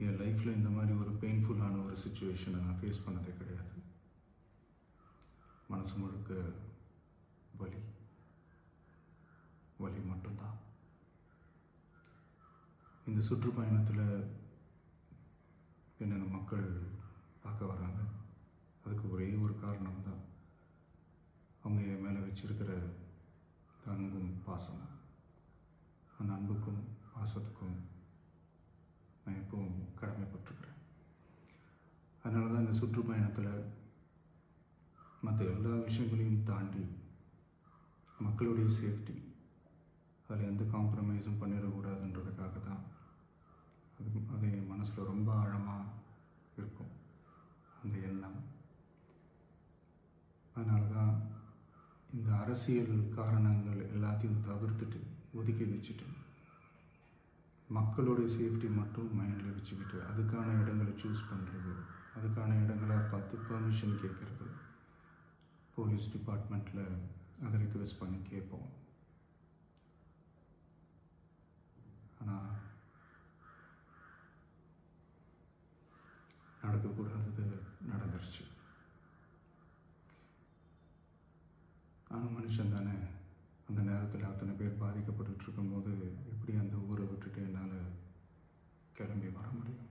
என் லைஃப்பில் இந்த மாதிரி ஒரு பெயின்ஃபுல்லான ஒரு சுச்சுவேஷனை நான் ஃபேஸ் பண்ணதே கிடையாது. மனசு முழுக்க வலி வலி மட்டும்தான். இந்த சுற்றுப்பயணத்தில் என்னென்ன மக்கள் பார்க்க வராங்க, அதுக்கு ஒரே ஒரு காரணம் தான், அவங்க என் மேலே வச்சிருக்கிற அன்பும் பாசம். அந்த அன்புக்கும் பாசத்துக்கும் நான் எப்பவும் கடமைப்பட்டிருக்கிறேன். அதனால தான் இந்த சுற்றுப்பயணத்தில் மற்ற எல்லா விஷயங்களையும் தாண்டி மக்களுடைய சேஃப்டி, அதில் எந்த காம்ப்ரமைஸும் பண்ணிடக்கூடாதுன்றதுக்காக தான் அது என் மனசில் ரொம்ப ஆழமாக இருக்கும் அந்த எண்ணம். அதனால தான் இந்த அரசியல் காரணங்கள் எல்லாத்தையும் தவிர்த்துட்டு ஒதுக்கி வச்சுட்டு மக்களுடைய சேஃப்டி மட்டும் மைண்டில் வச்சுக்கிட்டு அதுக்கான இடங்களை சூஸ் பண்ணுறது, அதுக்கான இடங்களை பார்த்து பெர்மிஷன் கேட்குறது, போலீஸ் டிபார்ட்மெண்ட்டில் அதை ரிக்வெஸ்ட் பண்ணி கேட்போம். ஆனால் நடக்கக்கூடாதது நடந்துருச்சு. நானும் மனுஷன் தானே. அந்த நேரத்தில் அத்தனை பேர் பாதிக்கப்பட்டு இருக்கும்போது எப்படி அந்த ஊரை விட்டுட்டு என்னால் கிளம்பி வர முடியும்?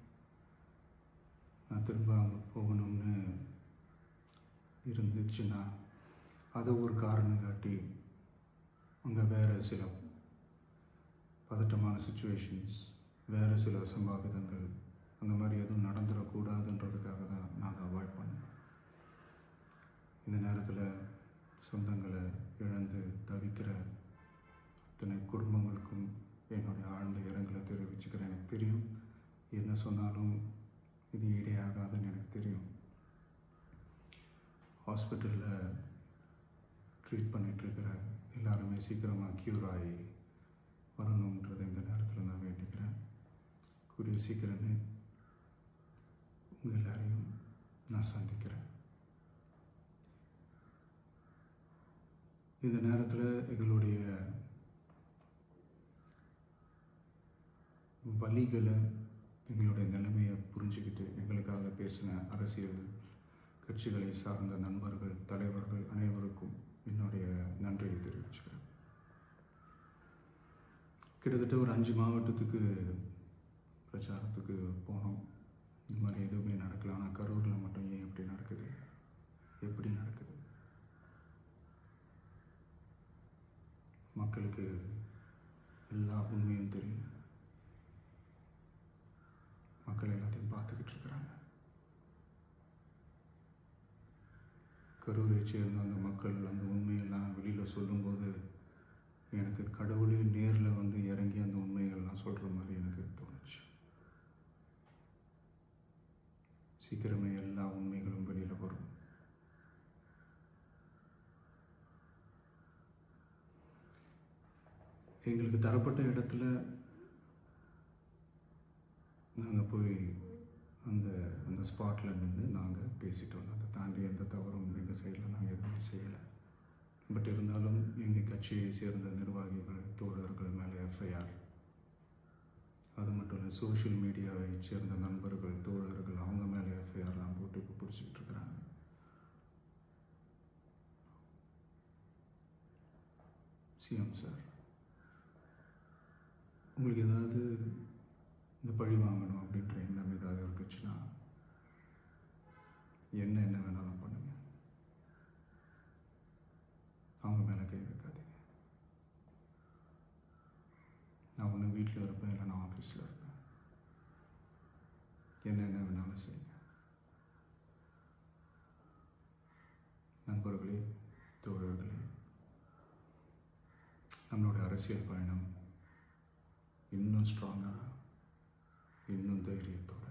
நான் திரும்ப அங்கே போகணும்னு இருந்துச்சுன்னா அதை ஒரு காரணம் காட்டி அங்கே வேறு சில பதட்டமான சுச்சுவேஷன்ஸ், வேறு சில அசம்பாவிதங்கள் அந்த மாதிரி எதுவும் நடந்துடக்கூடாதுன்றதுக்காக தான் நான் அவாய்ட் பண்ணேன். இந்த நேரத்தில் சொந்தங்களை இழந்து தவிக்கிற அத்தனை குடும்பங்களுக்கும் என்னுடைய ஆழ்ந்த இரங்கலை தெரிவிச்சுக்கிறேன். எனக்கு தெரியும், என்ன சொன்னாலும் இது ஈடேயாகாதுன்னு எனக்கு தெரியும். ஹாஸ்பிட்டலில் ட்ரீட் பண்ணிகிட்ருக்கிற எல்லாருமே சீக்கிரமாக க்யூர் ஆகி வரணுன்றதை இந்த நேரத்தில் நான் வேண்டிக்கிறேன். கூடிய சீக்கிரமே உங்கள் எல்லாரையும் நான் சந்திக்கிறேன். இந்த நேரத்தில் எங்களுடைய வலிகளை, எங்களுடைய நிலைமையை புரிஞ்சுக்கிட்டு எங்களுக்காக பேசின அரசியல் கட்சிகளை சார்ந்த நண்பர்கள், தலைவர்கள் அனைவருக்கும் என்னுடைய நன்றியை தெரிவிச்சுக்கிறேன். கிட்டத்தட்ட ஒரு 5 மாவட்டத்துக்கு பிரச்சாரத்துக்கு போனோம். இந்த மாதிரி எதுவுமே நடக்கல. ஆனால் கரூரில் மட்டும் ஏன் எப்படி நடக்குது, எப்படி நடக்குது? மக்களுக்கு எல்லா உண்மையும் தெரியும். மக்கள் எல்லாத்தையும் பார்த்துக்கிட்டு இருக்கிறாங்க. கரூரை சேர்ந்த அந்த மக்கள் அந்த உண்மையெல்லாம் வெளியில் சொல்லும்போது எனக்கு கடவுளே நேரில் வந்து இறங்கி அந்த உண்மைகள்லாம் சொல்கிற மாதிரி எனக்கு தோணுச்சு. சீக்கிரமே எல்லா உண்மைகளும் வெளியில் வரும். எங்களுக்கு தரப்பட்ட இடத்துல நாங்கள் போய் அந்த ஸ்பாட்டில் நின்று நாங்கள் பேசிட்டு வந்தோம். அதை தாண்டி எந்த தவறும் எங்கள் சைடில் நாங்கள் எதுவும் செய்யலை. பட் இருந்தாலும் எங்கள் கட்சியை சேர்ந்த நிர்வாகிகள், தோழர்கள் மேலே எஃப்ஐஆர், அது மட்டும் இல்லை சோஷியல் மீடியாவை சேர்ந்த நண்பர்கள், தோழர்கள் அவங்க மேலே எஃப்ஐஆர்லாம் போட்டு இப்போ பிடிச்சிக்கிட்டு இருக்கிறாங்க. சிஎம் சார், உங்களுக்கு ஏதாவது இந்த பழி வாங்கணும் அப்படின்ற எண்ணம் ஏதாவது இருந்துச்சுன்னா என்ன வேணாலும் பண்ணுங்க. அவங்க மேலே கை வைக்காதீங்க. நான் ஒன்று வீட்டில் இருப்பேன், இல்லை நான் ஆஃபீஸில் இருப்பேன். என்ன வேணாலும் செய்யுங்க. நண்பர்களே, தோழர்களே, நம்மளுடைய அரசியல் பயணம் இன்னும் ஸ்ட்ராங்காக, இன்னும் தைரியத்தோட